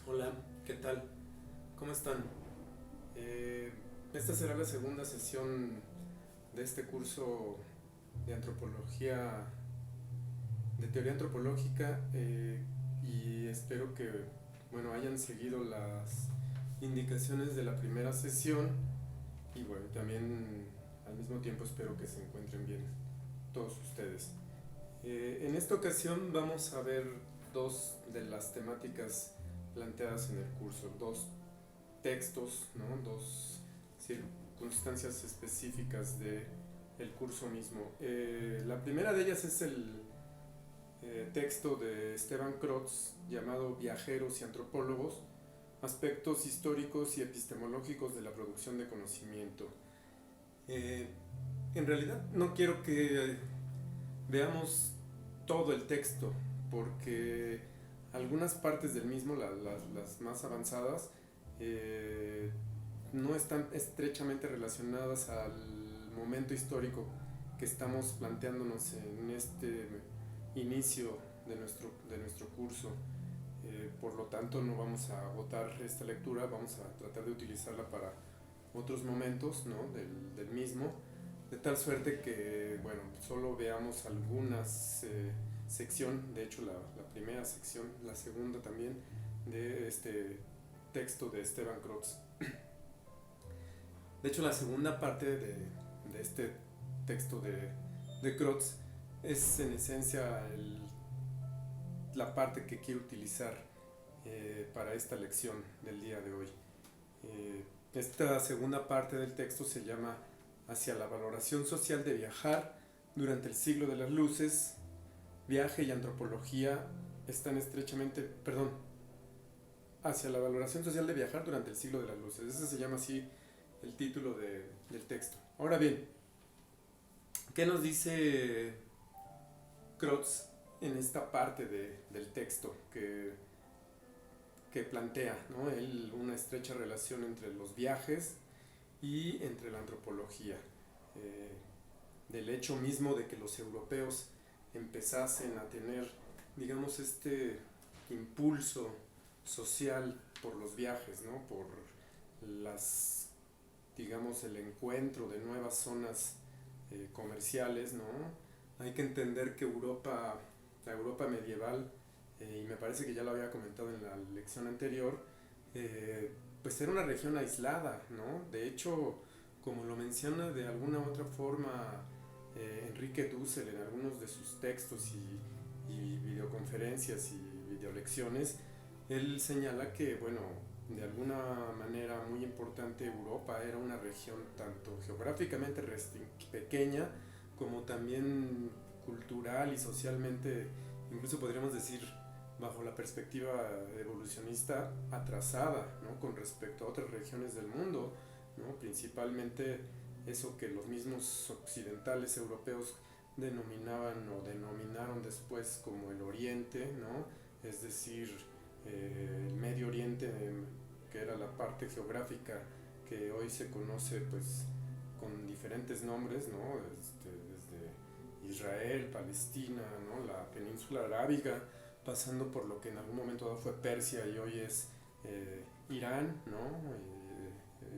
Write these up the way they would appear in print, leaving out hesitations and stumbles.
Hola, ¿qué tal? ¿Cómo están? Esta será la segunda sesión de este curso de antropología, de teoría antropológica, y espero que, bueno, hayan seguido las indicaciones de la primera sesión y bueno, también al mismo tiempo espero que se encuentren bien todos ustedes. En esta ocasión vamos a ver dos de las temáticas planteadas en el curso, dos textos, ¿no? Dos circunstancias específicas de el curso mismo. La primera de ellas es el texto de Esteban Crotz llamado Viajeros y Antropólogos, aspectos históricos y epistemológicos de la producción de conocimiento. Eh, en realidad no quiero que veamos todo el texto, porque algunas partes del mismo, las más avanzadas, eh, no están estrechamente relacionadas al momento histórico que estamos planteándonos en este inicio de nuestro curso. Por lo tanto, no vamos a agotar esta lectura, vamos a tratar de utilizarla para otros momentos, ¿no? del mismo, de tal suerte que, bueno, solo veamos algunas sección, de hecho la primera sección, la segunda también, de este texto de Esteban Crotz. De hecho, la segunda parte de este texto de Crotz es en esencia la parte que quiero utilizar para esta lección del día de hoy. Esta segunda parte del texto se llama Hacia la valoración social de viajar durante el siglo de las luces. Viaje y antropología están estrechamente, perdón, hacia la valoración social de viajar durante el siglo de las luces. Ese se llama así el título del texto. Ahora bien, ¿qué nos dice Crotz en esta parte del texto que plantea, ¿no? Él una estrecha relación entre los viajes y entre la antropología? Eh, del hecho mismo de que los europeos empezasen a tener, digamos, este impulso social por los viajes, ¿no? Por las, digamos, el encuentro de nuevas zonas comerciales, ¿no? Hay que entender que Europa, la Europa medieval, y me parece que ya lo había comentado en la lección anterior, pues era una región aislada, ¿no? De hecho, como lo menciona de alguna otra forma Enrique Dussel en algunos de sus textos y videoconferencias y videolecciones, él señala que, bueno, de alguna manera muy importante Europa era una región tanto geográficamente pequeña como también cultural y socialmente, incluso podríamos decir bajo la perspectiva evolucionista atrasada, ¿no? Con respecto a otras regiones del mundo, ¿no? Principalmente eso que los mismos occidentales europeos denominaban o denominaron después como el Oriente, ¿no? Es decir, el Medio Oriente, que era la parte geográfica que hoy se conoce pues con diferentes nombres, ¿no? Desde Israel, Palestina, ¿no? La península arábiga, pasando por lo que en algún momento dado fue Persia y hoy es Irán, ¿no?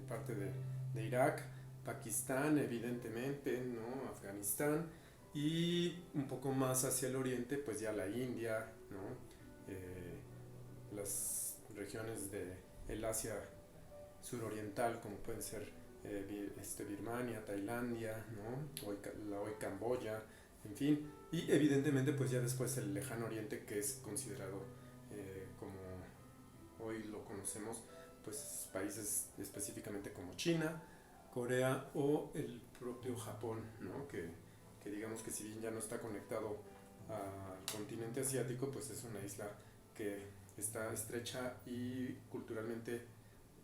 Parte de Irak, Pakistán, evidentemente, ¿no? Afganistán, y un poco más hacia el oriente, pues ya la India, ¿no? Las regiones de el Asia suroriental, como pueden ser Birmania, Tailandia, ¿no? Hoy Camboya, en fin, y evidentemente pues ya después el lejano oriente, que es considerado como hoy lo conocemos, pues países específicamente como China, Corea o el propio Japón, ¿no? Que digamos que si bien ya no está conectado al continente asiático, pues es una isla que está estrecha y culturalmente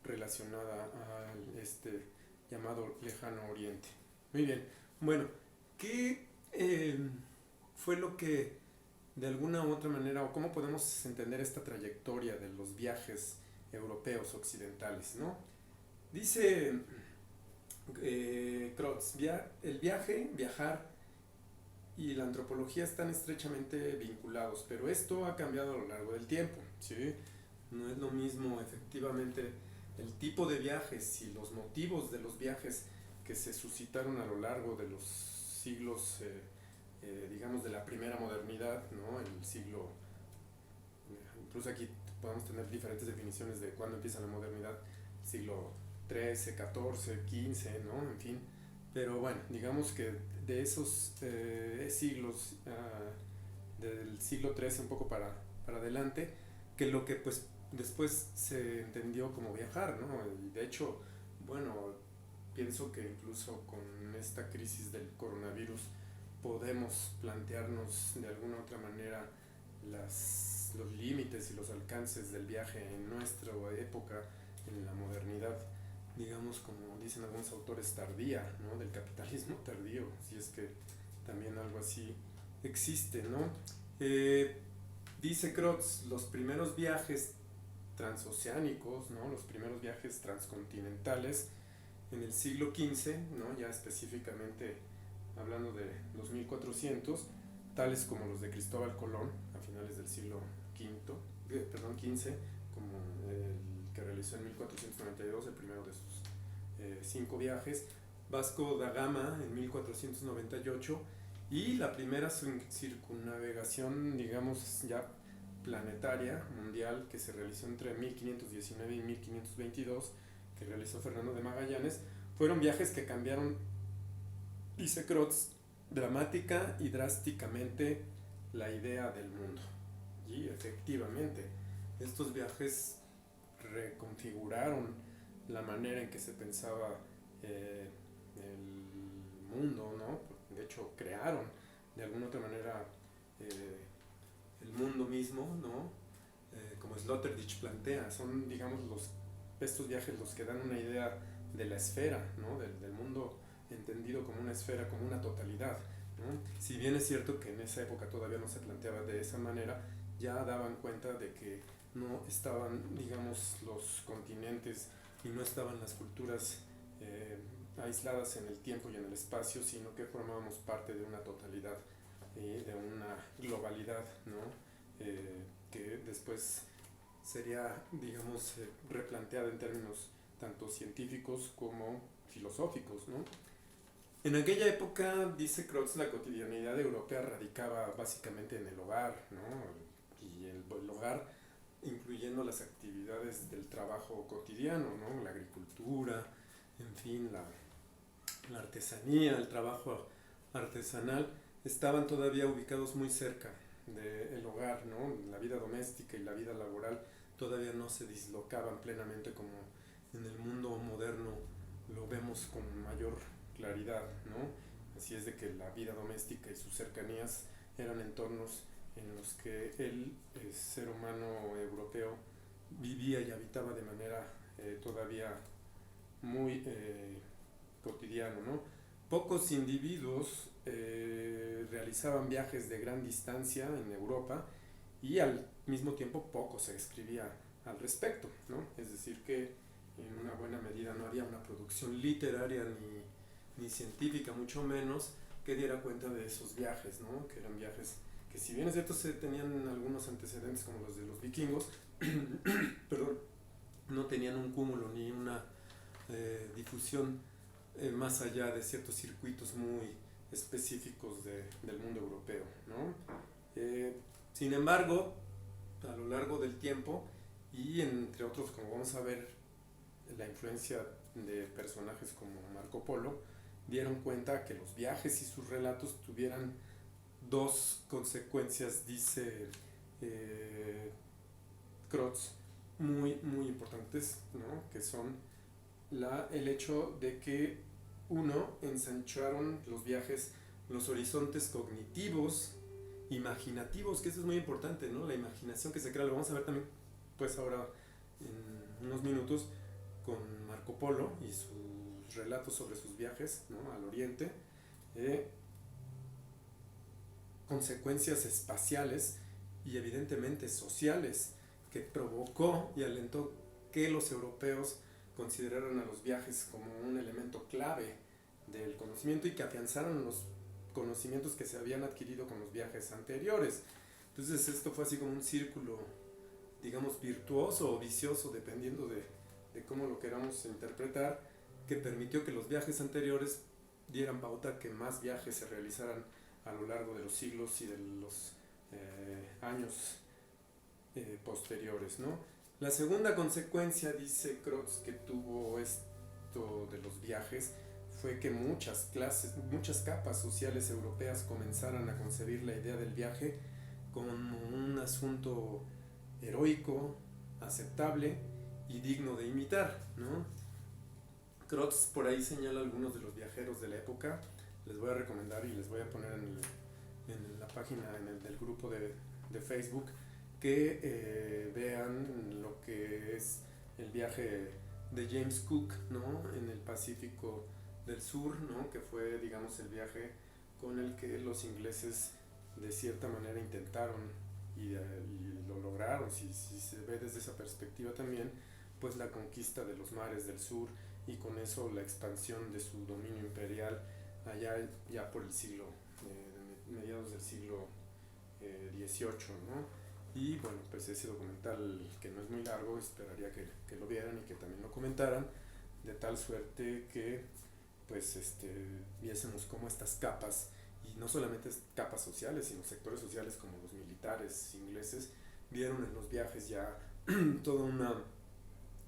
relacionada a este llamado lejano oriente. Muy bien, bueno, ¿qué fue lo que de alguna u otra manera, o cómo podemos entender esta trayectoria de los viajes europeos occidentales, ¿no? Dice Crotz, el viaje, viajar y la antropología están estrechamente vinculados, pero esto ha cambiado a lo largo del tiempo, ¿sí? No es lo mismo efectivamente el tipo de viajes y los motivos de los viajes que se suscitaron a lo largo de los siglos, digamos, de la primera modernidad, ¿no? El siglo, incluso aquí podemos tener diferentes definiciones de cuándo empieza la modernidad, siglo XIII, XIV, XV, ¿no? En fin. Pero bueno, digamos que de esos siglos, del siglo XIII un poco para adelante, que lo que pues después se entendió como viajar, ¿no? Y de hecho, bueno, pienso que incluso con esta crisis del coronavirus podemos plantearnos de alguna otra manera los límites y los alcances del viaje en nuestra época, en la modernidad, digamos, como dicen algunos autores, tardía, ¿no? Del capitalismo tardío, si es que también algo así existe, ¿no? Eh, Dice Crotz, los primeros viajes transoceánicos, ¿no? Los primeros viajes transcontinentales en el siglo XV, ¿no? Ya específicamente hablando de los 1400, tales como los de Cristóbal Colón a finales del siglo XV, como el que realizó en 1492, el primero de sus 5 viajes, Vasco da Gama en 1498 y la primera circunnavegación, digamos, ya planetaria, mundial, que se realizó entre 1519 y 1522, que realizó Fernando de Magallanes. Fueron viajes que cambiaron, dice Crotz, dramática y drásticamente la idea del mundo. Y efectivamente, estos viajes reconfiguraron la manera en que se pensaba el mundo, ¿no? De hecho, crearon de alguna otra manera el mundo mismo, ¿no? Como Sloterdijk plantea, son, digamos, estos viajes los que dan una idea de la esfera, ¿no? Del mundo entendido como una esfera, como una totalidad, ¿no? Si bien es cierto que en esa época todavía no se planteaba de esa manera, ya daban cuenta de que no estaban, digamos, los continentes y no estaban las culturas aisladas en el tiempo y en el espacio, sino que formábamos parte de una totalidad, de una globalidad, ¿no? Que después sería, digamos, replanteada en términos tanto científicos como filosóficos, ¿no? En aquella época, dice Crotz, la cotidianidad europea radicaba básicamente en el hogar, ¿no? Y el hogar incluyendo las actividades del trabajo cotidiano, ¿no? La agricultura, en fin, la artesanía, el trabajo artesanal, estaban todavía ubicados muy cerca del hogar, ¿no? La vida doméstica y la vida laboral todavía no se dislocaban plenamente como en el mundo moderno lo vemos con mayor claridad, ¿no? Así es de que la vida doméstica y sus cercanías eran entornos en los que el ser humano europeo vivía y habitaba de manera todavía muy cotidiano, ¿no? Pocos individuos realizaban viajes de gran distancia en Europa y al mismo tiempo poco se escribía al respecto, ¿no? Es decir que en una buena medida no había una producción literaria ni científica, mucho menos, que diera cuenta de esos viajes, ¿no? Que eran viajes que, si bien es cierto, se tenían algunos antecedentes como los de los vikingos, perdón, no tenían un cúmulo ni una difusión más allá de ciertos circuitos muy específicos del mundo europeo, ¿no? Sin embargo, a lo largo del tiempo, y entre otros, como vamos a ver, la influencia de personajes como Marco Polo, dieron cuenta que los viajes y sus relatos tuvieran dos consecuencias, dice Crotz, muy importantes, ¿no? Que son el hecho de que, uno, ensancharon los viajes los horizontes cognitivos, imaginativos, que eso es muy importante, ¿no? La imaginación que se crea, lo vamos a ver también pues ahora en unos minutos con Marco Polo y sus relatos sobre sus viajes, ¿no? Al oriente, consecuencias espaciales y evidentemente sociales que provocó y alentó que los europeos consideraran a los viajes como un elemento clave del conocimiento y que afianzaran los conocimientos que se habían adquirido con los viajes anteriores. Entonces esto fue así como un círculo digamos, virtuoso o vicioso, dependiendo de cómo lo queramos interpretar, que permitió que los viajes anteriores dieran pauta que más viajes se realizaran a lo largo de los siglos y de los años posteriores, ¿no? La segunda consecuencia, dice Crotz, que tuvo esto de los viajes fue que muchas capas sociales europeas comenzaran a concebir la idea del viaje como un asunto heroico, aceptable y digno de imitar, ¿no? Crotz por ahí señala algunos de los viajeros de la época. Les voy a recomendar y les voy a poner en la página, del grupo de Facebook, que vean lo que es el viaje de James Cook, ¿no? En el Pacífico del Sur, ¿no? Que fue, digamos, el viaje con el que los ingleses de cierta manera intentaron y lo lograron, si se ve desde esa perspectiva también, pues la conquista de los mares del sur y con eso la expansión de su dominio imperial allá ya por el siglo, mediados del siglo XVIII, ¿no? Y bueno, pues ese documental, que no es muy largo, esperaría que lo vieran y que también lo comentaran, de tal suerte que pues viésemos cómo estas capas, y no solamente capas sociales, sino sectores sociales como los militares ingleses, vieron en los viajes ya toda una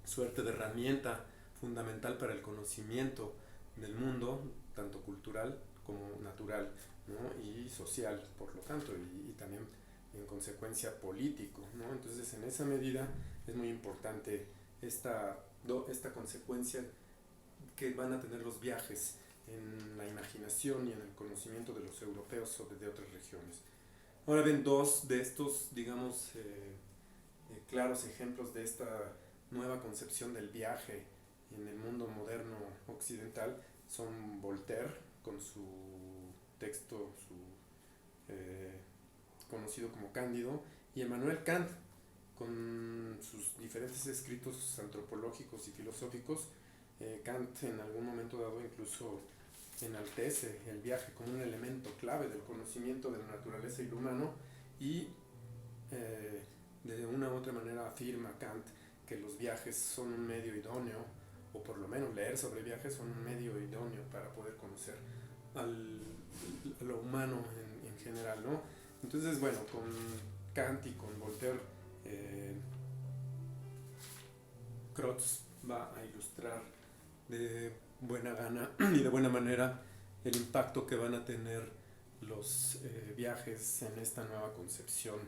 suerte de herramienta fundamental para el conocimiento del mundo, tanto cultural como natural, ¿no? Y social, por lo tanto, y también en consecuencia político, ¿no? Entonces, en esa medida es muy importante esta consecuencia que van a tener los viajes en la imaginación y en el conocimiento de los europeos sobre de otras regiones. Ahora bien, dos de estos, digamos, claros ejemplos de esta nueva concepción del viaje en el mundo moderno occidental son Voltaire, con su texto, conocido como Cándido, y Emmanuel Kant, con sus diferentes escritos antropológicos y filosóficos. Kant en algún momento dado incluso enaltece el viaje como un elemento clave del conocimiento de la naturaleza y lo humano, y de una u otra manera afirma Kant que los viajes son un medio idóneo, o por lo menos leer sobre viajes son un medio idóneo para poder conocer a lo humano en general, ¿no? Entonces, bueno, con Kant y con Voltaire, Crotz va a ilustrar de buena gana y de buena manera el impacto que van a tener los viajes en esta nueva concepción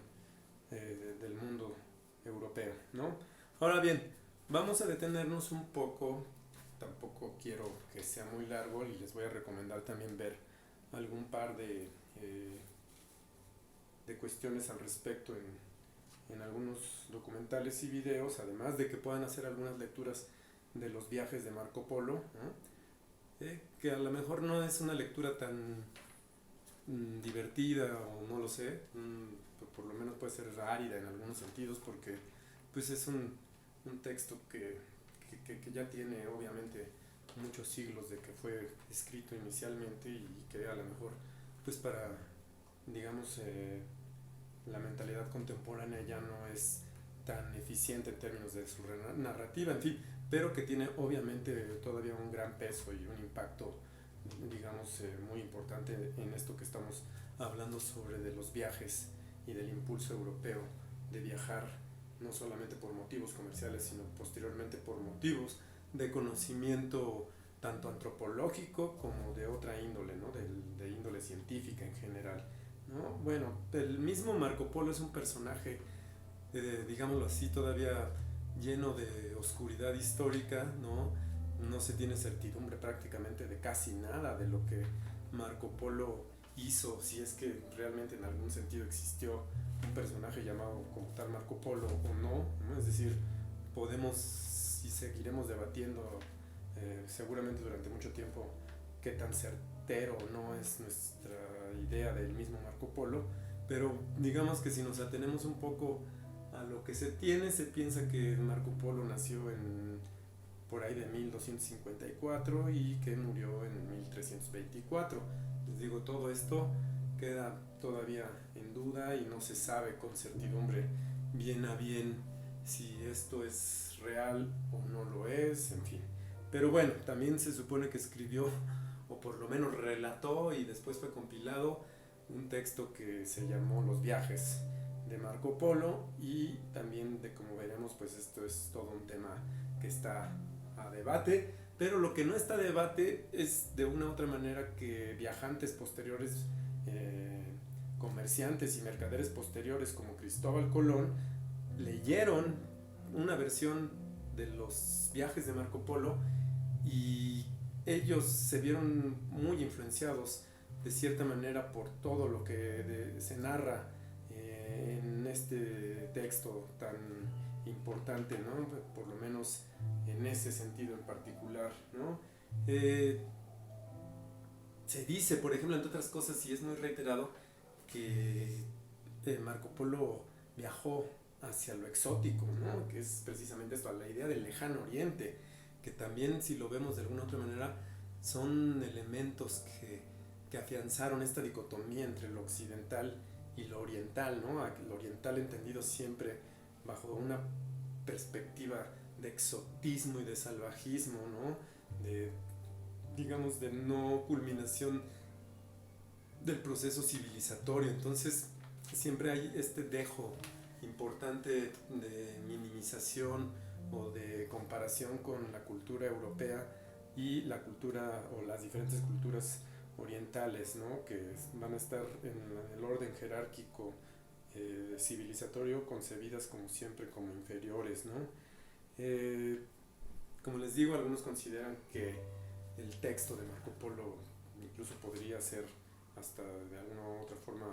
del mundo europeo, ¿no? Ahora bien, vamos a detenernos un poco, tampoco quiero que sea muy largo y les voy a recomendar también ver algún par de cuestiones al respecto en algunos documentales y videos, además de que puedan hacer algunas lecturas de los viajes de Marco Polo, ¿no? Que a lo mejor no es una lectura tan divertida, o no lo sé, por lo menos puede ser árida en algunos sentidos, porque pues es un texto que ya tiene obviamente muchos siglos de que fue escrito inicialmente, y que a lo mejor pues para, digamos, la mentalidad contemporánea ya no es tan eficiente en términos de su narrativa, en fin, pero que tiene obviamente todavía un gran peso y un impacto, digamos, muy importante en esto que estamos hablando sobre de los viajes y del impulso europeo de viajar, no solamente por motivos comerciales, sino posteriormente por motivos de conocimiento tanto antropológico como de otra índole, ¿no? de índole científica en general, ¿no? Bueno, el mismo Marco Polo es un personaje, digámoslo así, todavía lleno de oscuridad histórica, ¿no? No se tiene certidumbre prácticamente de casi nada de lo que Marco Polo hizo, si es que realmente en algún sentido existió un personaje llamado como tal Marco Polo o no, ¿no? Es decir, podemos y seguiremos debatiendo seguramente durante mucho tiempo qué tan certero no es nuestra idea del mismo Marco Polo, pero digamos que si nos atenemos un poco a lo que se tiene, se piensa que Marco Polo nació por ahí de 1254 y que murió en 1324. Les digo, todo esto queda todavía en duda y no se sabe con certidumbre bien a bien si esto es real o no lo es, en fin. Pero bueno, también se supone que escribió, o por lo menos relató y después fue compilado, un texto que se llamó Los viajes de Marco Polo, y también, de como veremos, pues esto es todo un tema que está a debate, pero lo que no está a debate es de una u otra manera que viajantes posteriores, comerciantes y mercaderes posteriores como Cristóbal Colón, leyeron una versión de los viajes de Marco Polo, y ellos se vieron muy influenciados de cierta manera por todo lo que se narra en este texto tan importante, ¿no? Por lo menos en ese sentido en particular, ¿no? Eh, Se dice, por ejemplo, entre otras cosas, y es muy reiterado, que Marco Polo viajó hacia lo exótico, ¿no? Que es precisamente esto, la idea del lejano oriente, que también, si lo vemos de alguna otra manera, son elementos que afianzaron esta dicotomía entre lo occidental y lo oriental, ¿no? Lo oriental entendido siempre bajo una perspectiva de exotismo y de salvajismo, ¿no? De, digamos, de no culminación del proceso civilizatorio. Entonces siempre hay este dejo importante de minimización o de comparación con la cultura europea y la cultura o las diferentes culturas orientales, ¿no? Que van a estar en el orden jerárquico civilizatorio concebidas como siempre como inferiores, ¿no? Eh, Como les digo, algunos consideran que el texto de Marco Polo incluso podría ser hasta de alguna u otra forma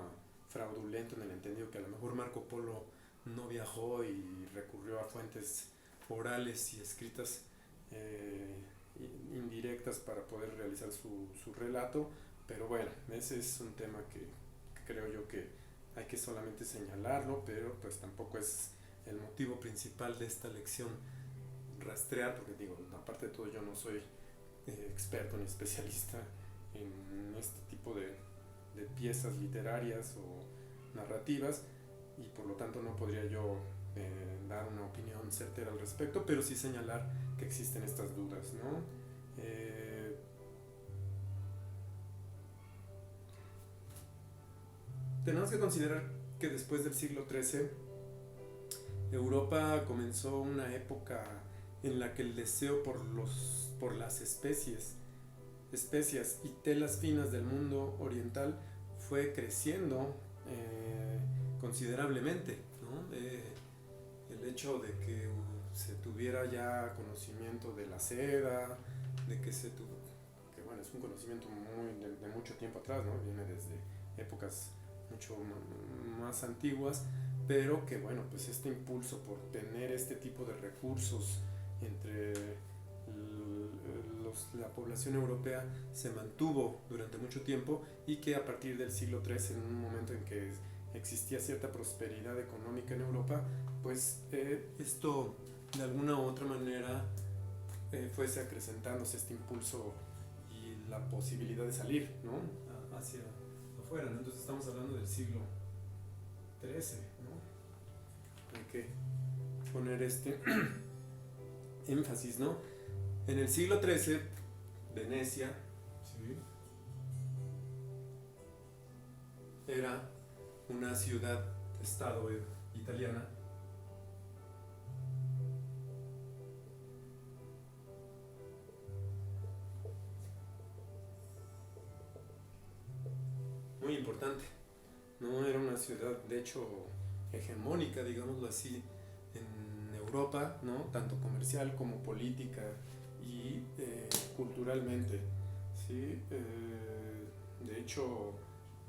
fraudulento, en el entendido que a lo mejor Marco Polo no viajó y recurrió a fuentes orales y escritas eh, indirectas para poder realizar su relato, pero bueno, ese es un tema que creo yo que hay que solamente señalarlo, pero pues tampoco es el motivo principal de esta lección rastrear, porque digo, aparte de todo yo no soy experto ni especialista en este tipo de piezas literarias o narrativas, y por lo tanto no podría yo dar una opinión certera al respecto, pero sí señalar que existen estas dudas, ¿no? Tenemos que considerar que después del siglo XIII Europa comenzó una época en la que el deseo por las especias y telas finas del mundo oriental fue creciendo considerablemente, ¿no? El hecho de que se tuviera ya conocimiento de la seda, de que que bueno, es un conocimiento de mucho tiempo atrás, ¿no? Viene desde épocas mucho más antiguas, pero que bueno, pues este impulso por tener este tipo de recursos entre la población europea se mantuvo durante mucho tiempo, y que a partir del siglo XIII, en un momento en que existía cierta prosperidad económica en Europa, pues esto de alguna u otra manera fuese acrecentándose este impulso y la posibilidad de salir, ¿no? Hacia afuera, ¿no? Entonces estamos hablando del siglo XIII, ¿no? Hay que poner este énfasis, ¿no? En el siglo XIII, Venecia, ¿sí?, era una ciudad-estado italiana muy importante, ¿no? Era una ciudad, de hecho, hegemónica, digámoslo así, en Europa, ¿no? Tanto comercial como política y culturalmente, ¿sí? De hecho,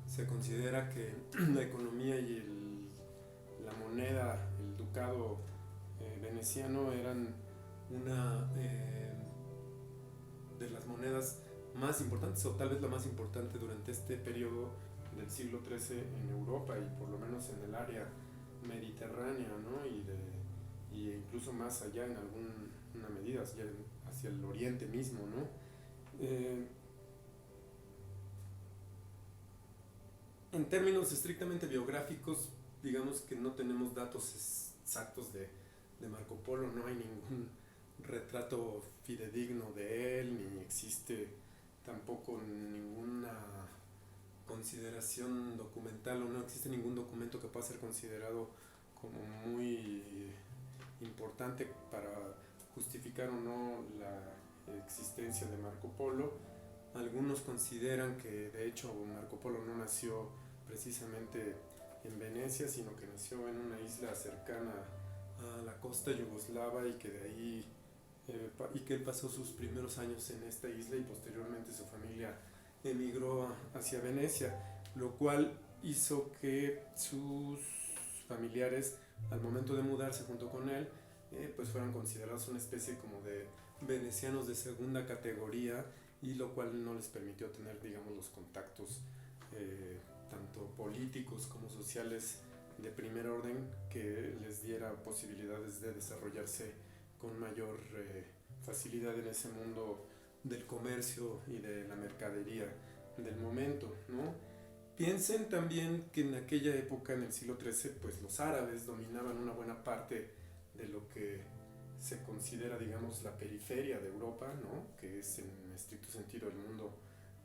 se considera que la economía y la moneda, el ducado veneciano, eran una de las monedas más importantes, o tal vez la más importante durante este periodo del siglo XIII en Europa, y por lo menos en el área mediterránea, ¿no? Y incluso más allá en alguna medida, hacia el oriente mismo, ¿no? En términos estrictamente biográficos, digamos que no tenemos datos exactos de Marco Polo no hay ningún retrato fidedigno de él, ni existe tampoco ninguna consideración documental, o no existe ningún documento que pueda ser considerado como muy importante para justificar o no la existencia de Marco Polo. Algunos consideran que de hecho Marco Polo no nació precisamente en Venecia, sino que nació en una isla cercana a la costa yugoslava, y que de ahí y que él pasó sus primeros años en esta isla y posteriormente su familia emigró hacia Venecia, lo cual hizo que sus familiares, al momento de mudarse junto con él, pues fueran considerados una especie como de venecianos de segunda categoría, y lo cual no les permitió tener, digamos, los contactos tanto políticos como sociales de primer orden que les diera posibilidades de desarrollarse con mayor facilidad en ese mundo del comercio y de la mercadería del momento, ¿no? Piensen también que en aquella época, en el siglo XIII, pues los árabes dominaban una buena parte de lo que se considera, digamos, la periferia de Europa, ¿no? Que es en estricto sentido el mundo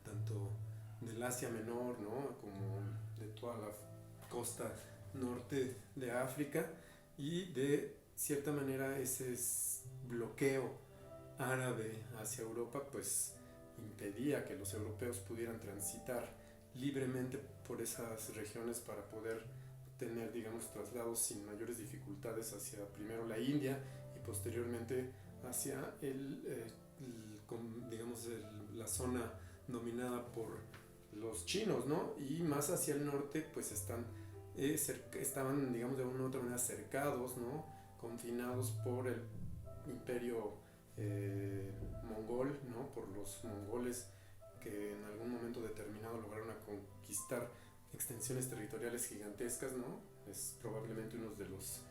tanto del Asia Menor, ¿no? Como de toda la costa norte de África, y de cierta manera ese bloqueo árabe hacia Europa pues impedía que los europeos pudieran transitar libremente por esas regiones para poder tener, digamos, traslados sin mayores dificultades hacia primero la India y posteriormente hacia digamos, la zona dominada por los chinos, ¿no? Y más hacia el norte pues estaban, digamos, de una u otra manera cercados, ¿no? Confinados por el imperio mongol, ¿no? Por los mongoles, que en algún momento determinado lograron conquistar extensiones territoriales gigantescas, ¿no? Es probablemente uno de los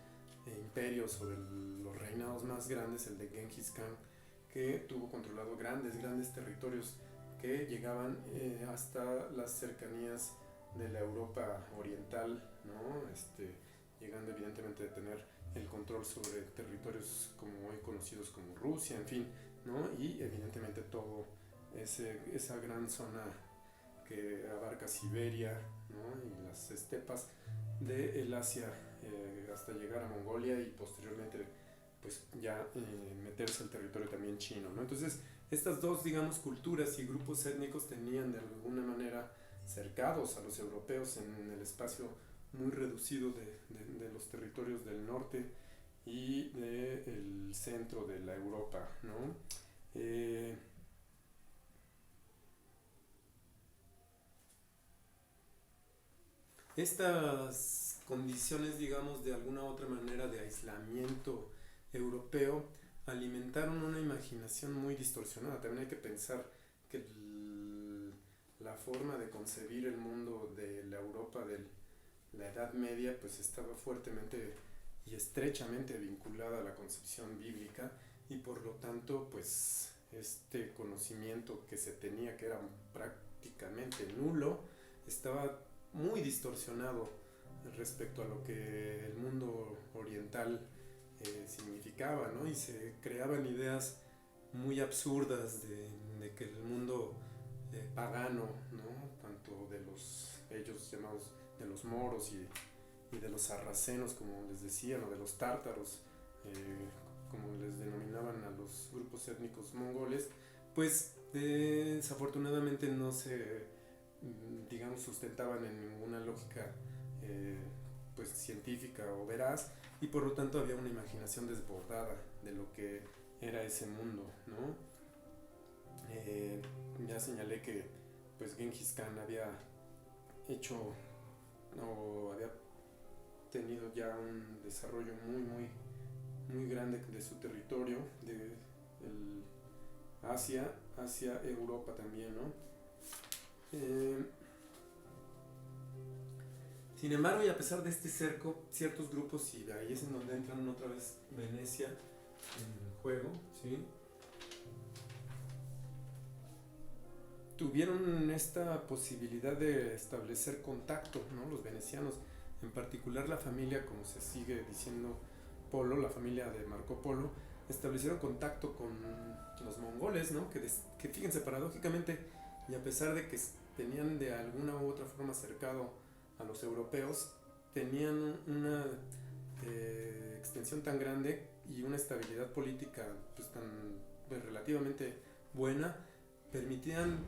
imperios o de los reinados más grandes, el de Genghis Khan, que tuvo controlado grandes territorios que llegaban hasta las cercanías de la Europa oriental, ¿no? Llegando evidentemente a tener el control sobre territorios como hoy conocidos como Rusia, en fin, ¿no? Y evidentemente todo esa gran zona que abarca Siberia, ¿no? Y las estepas del Asia hasta llegar a Mongolia y posteriormente pues ya meterse al territorio también chino, ¿no? Entonces estas dos, digamos, culturas y grupos étnicos tenían de alguna manera cercados a los europeos en el espacio muy reducido de los territorios del norte y del centro de la Europa, ¿no? Estas condiciones, digamos, de alguna u otra manera de aislamiento europeo alimentaron una imaginación muy distorsionada. También hay que pensar que la forma de concebir el mundo de la Europa de la Edad Media pues estaba fuertemente y estrechamente vinculada a la concepción bíblica, y por lo tanto pues este conocimiento que se tenía, que era prácticamente nulo, estaba muy distorsionado respecto a lo que el mundo oriental significaba, ¿no? Y se creaban ideas muy absurdas de que el mundo pagano, ¿no? Tanto de ellos llamados de los moros y de los sarracenos, como les decían, o de los tártaros, como les denominaban a los grupos étnicos mongoles, pues desafortunadamente no se, digamos, sustentaban en ninguna lógica pues científica o veraz, y por lo tanto había una imaginación desbordada de lo que era ese mundo, ¿no? Ya señalé que pues Genghis Khan había hecho o había tenido ya un desarrollo muy grande de su territorio, de Asia hacia Europa también, ¿no? Sin embargo, y a pesar de este cerco, ciertos grupos, y ahí es en donde entran otra vez Venecia en juego, ¿sí? Tuvieron esta posibilidad de establecer contacto, ¿no? Los venecianos, en particular la familia, como se sigue diciendo, Polo, la familia de Marco Polo, establecieron contacto con los mongoles, ¿no? Que fíjense, paradójicamente, y a pesar de que tenían de alguna u otra forma acercado a los europeos, tenían una extensión tan grande y una estabilidad política pues tan pues, relativamente buena, permitían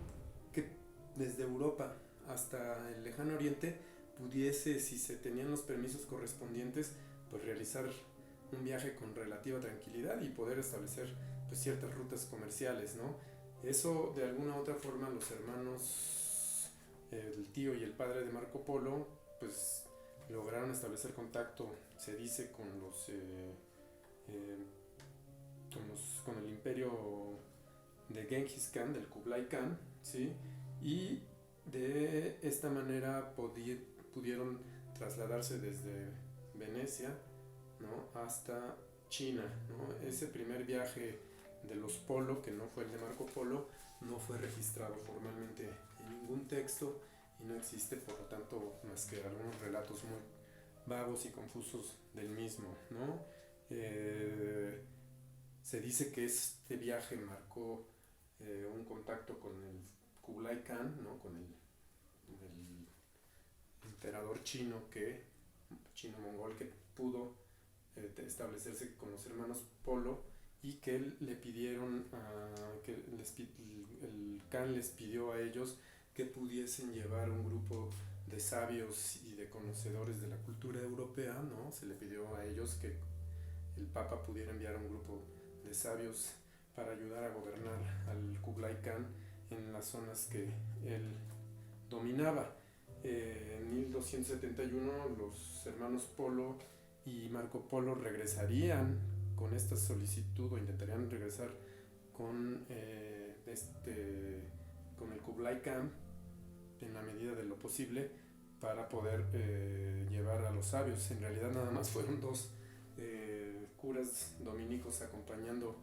que desde Europa hasta el lejano oriente pudiese, si se tenían los permisos correspondientes, pues realizar un viaje con relativa tranquilidad y poder establecer pues ciertas rutas comerciales, ¿no? Eso de alguna u otra forma los hermanos, el tío y el padre de Marco Polo, pues lograron establecer contacto, se dice, con el imperio de Genghis Khan, del Kublai Khan, ¿sí? Y de esta manera pudieron trasladarse desde Venecia, ¿no? Hasta China, ¿no? Ese primer viaje de los Polo, que no fue el de Marco Polo, no fue registrado formalmente en ningún texto y no existe, por lo tanto, más que algunos relatos muy vagos y confusos del mismo, ¿no? Se dice que este viaje marcó un contacto con el Kublai Khan, ¿no? Con el emperador chino-mongol, que pudo establecerse con los hermanos Polo y que le pidieron el Khan les pidió a ellos que pudiesen llevar un grupo de sabios y de conocedores de la cultura europea, ¿no? Se le pidió a ellos que el Papa pudiera enviar un grupo de sabios para ayudar a gobernar al Kublai Khan en las zonas que él dominaba. En 1271 los hermanos Polo y Marco Polo regresarían con esta solicitud o intentarían regresar con, con el Kublai Khan en la medida de lo posible para poder llevar a los sabios. En realidad nada más fueron dos curas dominicos acompañando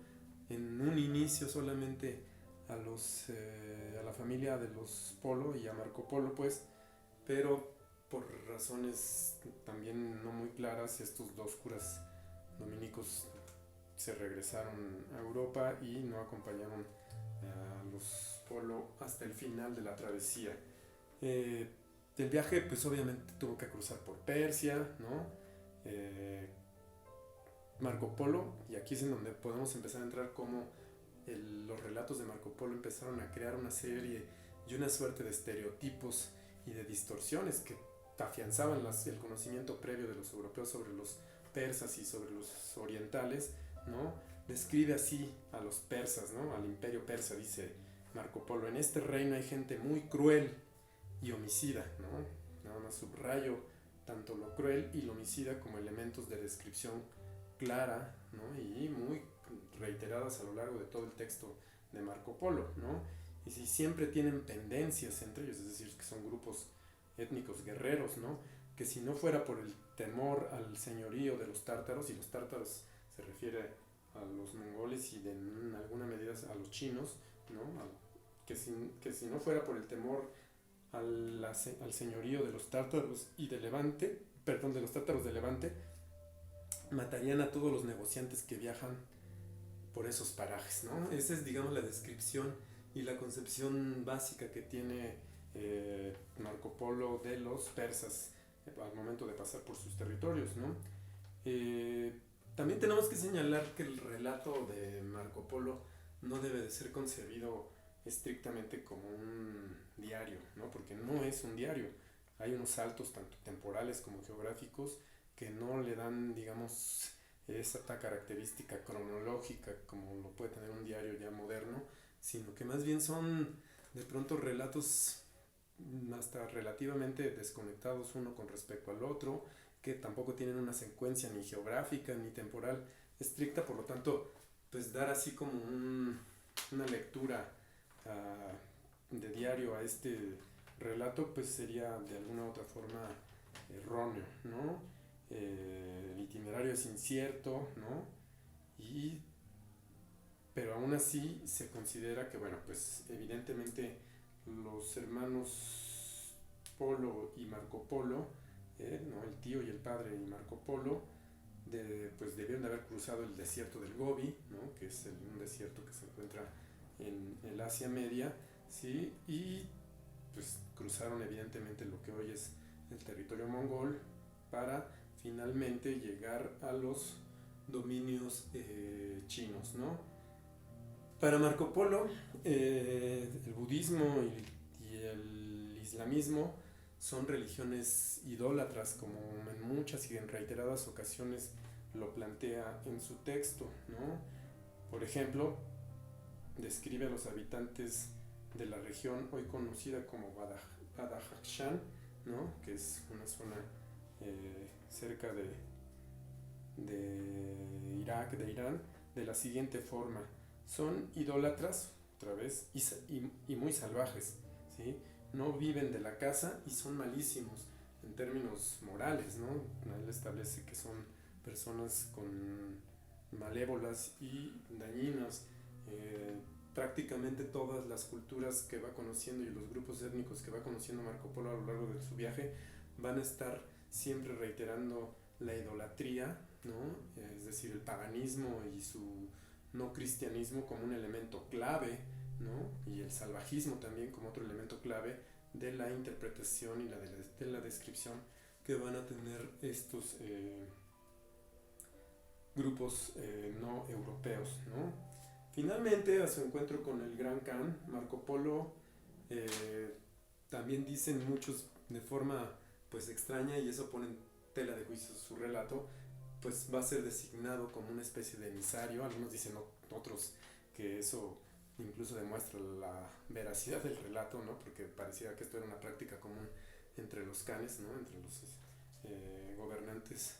en un inicio solamente a la familia de los Polo y a Marco Polo, pues, pero por razones también no muy claras estos dos curas dominicos se regresaron a Europa y no acompañaron a los Polo hasta el final de la travesía. El viaje pues obviamente tuvo que cruzar por Persia, ¿no? Marco Polo, y aquí es en donde podemos empezar a entrar cómo los relatos de Marco Polo empezaron a crear una serie y una suerte de estereotipos y de distorsiones que afianzaban el conocimiento previo de los europeos sobre los persas y sobre los orientales, ¿no? Describe así a los persas, ¿no? Al imperio persa, dice Marco Polo: en este reino hay gente muy cruel y homicida, ¿no? Nada más subrayo tanto lo cruel y lo homicida como elementos de descripción clara, ¿no? Y muy reiteradas a lo largo de todo el texto de Marco Polo, ¿no? Y si siempre tienen pendencias entre ellos, es decir, que son grupos étnicos guerreros, ¿no? Que si no fuera por el temor al señorío de los tártaros, y los tártaros se refiere a los mongoles y en alguna medida a los chinos, ¿no? Que si no fuera por el temor al señorío de los tártaros y de Levante, perdón, de los tártaros de Levante, matarían a todos los negociantes que viajan por esos parajes, ¿no? Esa es, digamos, la descripción y la concepción básica que tiene Marco Polo de los persas al momento de pasar por sus territorios, ¿no? También tenemos que señalar que el relato de Marco Polo no debe de ser concebido estrictamente como un diario, ¿no? Porque no es un diario. Hay unos saltos tanto temporales como geográficos que no le dan, digamos, esa característica cronológica como lo puede tener un diario ya moderno, sino que más bien son de pronto relatos hasta relativamente desconectados uno con respecto al otro, que tampoco tienen una secuencia ni geográfica ni temporal estricta, por lo tanto, pues dar así como una lectura de diario a este relato, pues sería de alguna u otra forma erróneo, ¿no? El itinerario es incierto, ¿no? Pero aún así se considera que, bueno, pues evidentemente los hermanos Polo y Marco Polo, ¿no? El tío y el padre y Marco Polo, pues debieron de haber cruzado el desierto del Gobi, ¿no? Que es un desierto que se encuentra en el Asia Media, ¿sí? Y pues cruzaron evidentemente lo que hoy es el territorio mongol para finalmente llegar a los dominios chinos, ¿no? Para Marco Polo, el budismo y el islamismo son religiones idólatras, como en muchas y en reiteradas ocasiones lo plantea en su texto, ¿no? Por ejemplo, describe a los habitantes de la región hoy conocida como Badakhshan, ¿no? Que es una zona cerca de Irak, de Irán, de la siguiente forma: son idólatras, otra vez, y muy salvajes, ¿sí? No viven de la caza y son malísimos en términos morales, ¿no? Él establece que son personas con malévolas y dañinas. Prácticamente todas las culturas que va conociendo y los grupos étnicos que va conociendo Marco Polo a lo largo de su viaje van a estar siempre reiterando la idolatría, ¿no? Es decir, el paganismo y su no cristianismo como un elemento clave, ¿no? Y el salvajismo también como otro elemento clave de la interpretación y de la descripción que van a tener estos grupos no europeos, ¿no? Finalmente, a su encuentro con el Gran Khan, Marco Polo, también dicen muchos de forma pues extraña, y eso pone en tela de juicio su relato, pues va a ser designado como una especie de emisario. Algunos dicen, otros, que eso incluso demuestra la veracidad del relato, ¿no? Porque parecía que esto era una práctica común entre los khanes, ¿no? Entre los gobernantes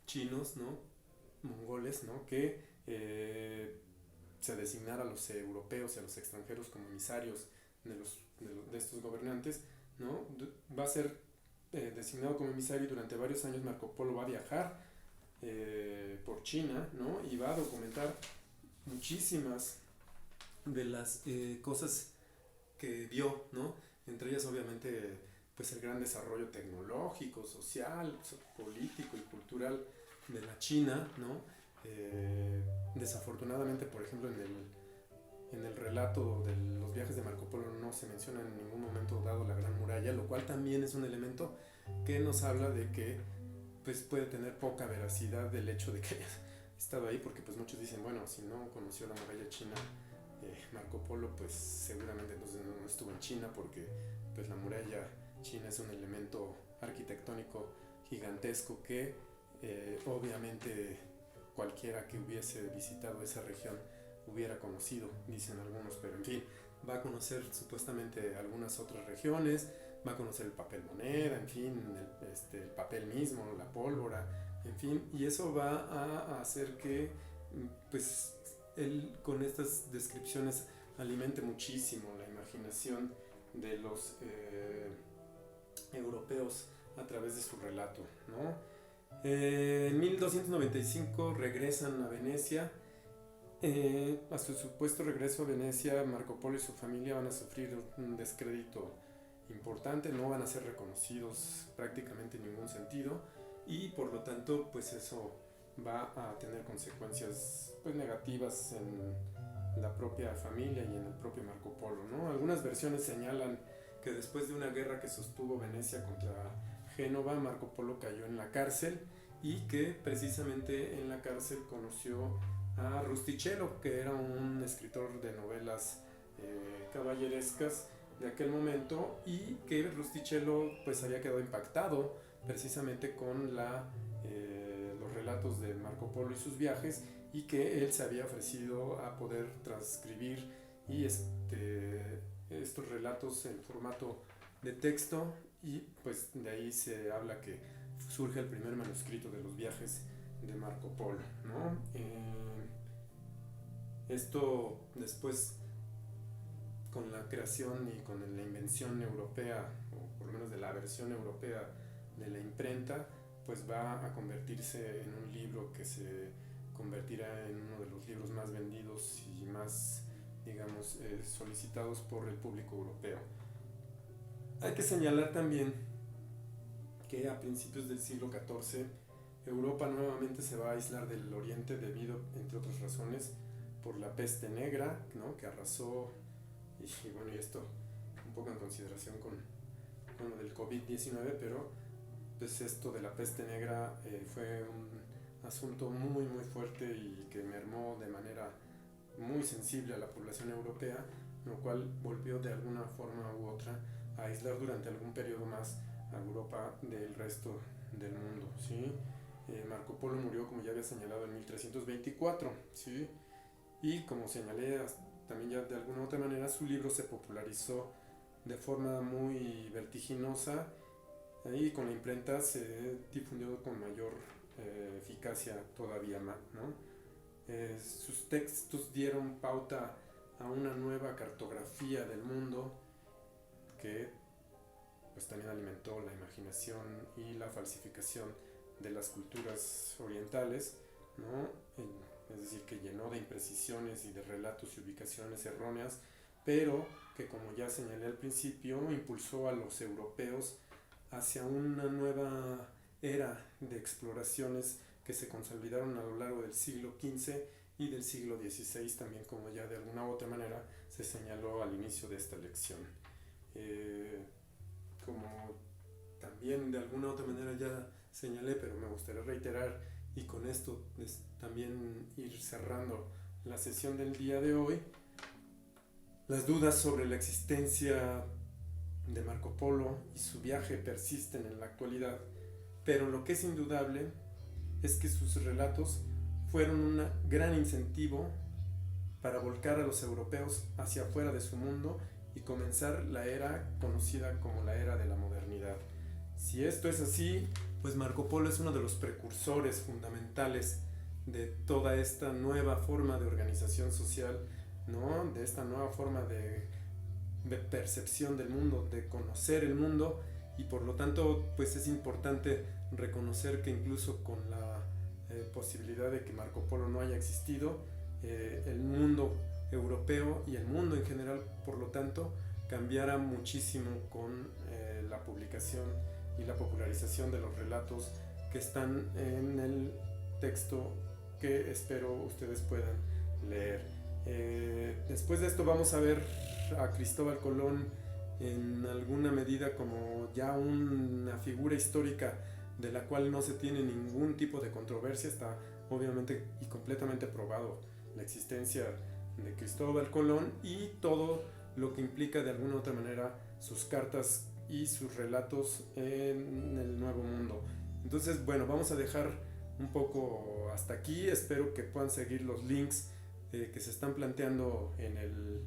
chinos, ¿no? Mongoles, ¿no? Que se designara a los europeos y a los extranjeros como emisarios de estos gobernantes, ¿no? Va a ser designado como emisario, y durante varios años Marco Polo va a viajar por China, ¿no? Y va a documentar muchísimas de las cosas que vio, ¿no? Entre ellas obviamente pues el gran desarrollo tecnológico, social, político y cultural de la China, ¿no? Desafortunadamente, por ejemplo, en el relato de los viajes de Marco Polo no se menciona en ningún momento dado la Gran Muralla, lo cual también es un elemento que nos habla de que pues puede tener poca veracidad del hecho de que haya estado ahí, porque pues muchos dicen, bueno, si no conoció la muralla china Marco Polo, pues seguramente entonces no estuvo en China, porque pues la muralla china es un elemento arquitectónico gigantesco que obviamente cualquiera que hubiese visitado esa región hubiera conocido, dicen algunos, pero en fin, va a conocer supuestamente algunas otras regiones, va a conocer el papel moneda, en fin, el papel mismo, la pólvora, en fin, y eso va a hacer que pues él con estas descripciones alimente muchísimo la imaginación de los europeos a través de su relato, ¿no? En 1295 regresan a Venecia. A su supuesto regreso a Venecia, Marco Polo y su familia van a sufrir un descrédito importante, no van a ser reconocidos prácticamente en ningún sentido, y por lo tanto pues eso va a tener consecuencias pues negativas en la propia familia y en el propio Marco Polo, ¿no? Algunas versiones señalan que después de una guerra que sostuvo Venecia contra Génova, Marco Polo cayó en la cárcel, y que precisamente en la cárcel conoció a Rustichello, que era un escritor de novelas caballerescas de aquel momento, y que Rustichello pues había quedado impactado precisamente con los relatos de Marco Polo y sus viajes, y que él se había ofrecido a poder transcribir y estos relatos en formato de texto, y pues de ahí se habla que surge el primer manuscrito de los viajes de Marco Polo, ¿no? Esto después, con la creación y con la invención europea, o por lo menos de la versión europea de la imprenta, pues va a convertirse en un libro que se convertirá en uno de los libros más vendidos y más, digamos, solicitados por el público europeo. Hay que señalar también que a principios del siglo XIV Europa nuevamente se va a aislar del oriente debido, entre otras razones, por la peste negra, ¿no? Que arrasó, y bueno, y esto un poco en consideración con lo del COVID-19, pero pues esto de la peste negra fue un asunto muy muy fuerte y que mermó de manera muy sensible a la población europea, lo cual volvió de alguna forma u otra a aislar durante algún periodo más a Europa del resto del mundo, ¿sí? Marco Polo murió, como ya había señalado, en 1324, ¿sí? Y como señalé también ya de alguna otra manera, su libro se popularizó de forma muy vertiginosa y con la imprenta se difundió con mayor eficacia todavía más, ¿no? Sus textos dieron pauta a una nueva cartografía del mundo que pues también alimentó la imaginación y la falsificación de las culturas orientales, ¿no? Es decir, que llenó de imprecisiones y de relatos y ubicaciones erróneas, pero que, como ya señalé al principio, impulsó a los europeos hacia una nueva era de exploraciones que se consolidaron a lo largo del siglo XV y del siglo XVI, también como ya de alguna u otra manera se señaló al inicio de esta lección. Como también de alguna u otra manera ya señalé, pero me gustaría reiterar y con esto también ir cerrando la sesión del día de hoy, las dudas sobre la existencia de Marco Polo y su viaje persisten en la actualidad, pero lo que es indudable es que sus relatos fueron un gran incentivo para volcar a los europeos hacia afuera de su mundo y comenzar la era conocida como la era de la modernidad. Si esto es así, pues Marco Polo es uno de los precursores fundamentales de toda esta nueva forma de organización social, ¿no? De esta nueva forma de percepción del mundo, de conocer el mundo, y por lo tanto pues es importante reconocer que incluso con la posibilidad de que Marco Polo no haya existido, el mundo europeo y el mundo en general, por lo tanto, cambiara muchísimo con la publicación y la popularización de los relatos que están en el texto que espero ustedes puedan leer. Después de esto vamos a ver a Cristóbal Colón en alguna medida como ya una figura histórica de la cual no se tiene ningún tipo de controversia. Está obviamente y completamente probado la existencia de Cristóbal Colón y todo lo que implica de alguna u otra manera sus cartas y sus relatos en el Nuevo Mundo. Entonces, bueno, vamos a dejar un poco hasta aquí. Espero que puedan seguir los links que se están planteando en el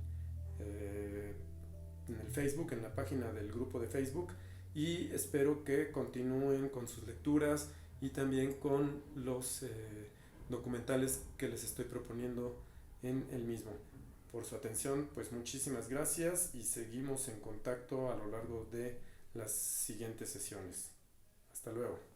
Facebook, en la página del grupo de Facebook, y espero que continúen con sus lecturas y también con los documentales que les estoy proponiendo en el mismo. Por su atención, pues muchísimas gracias y seguimos en contacto a lo largo de las siguientes sesiones. Hasta luego.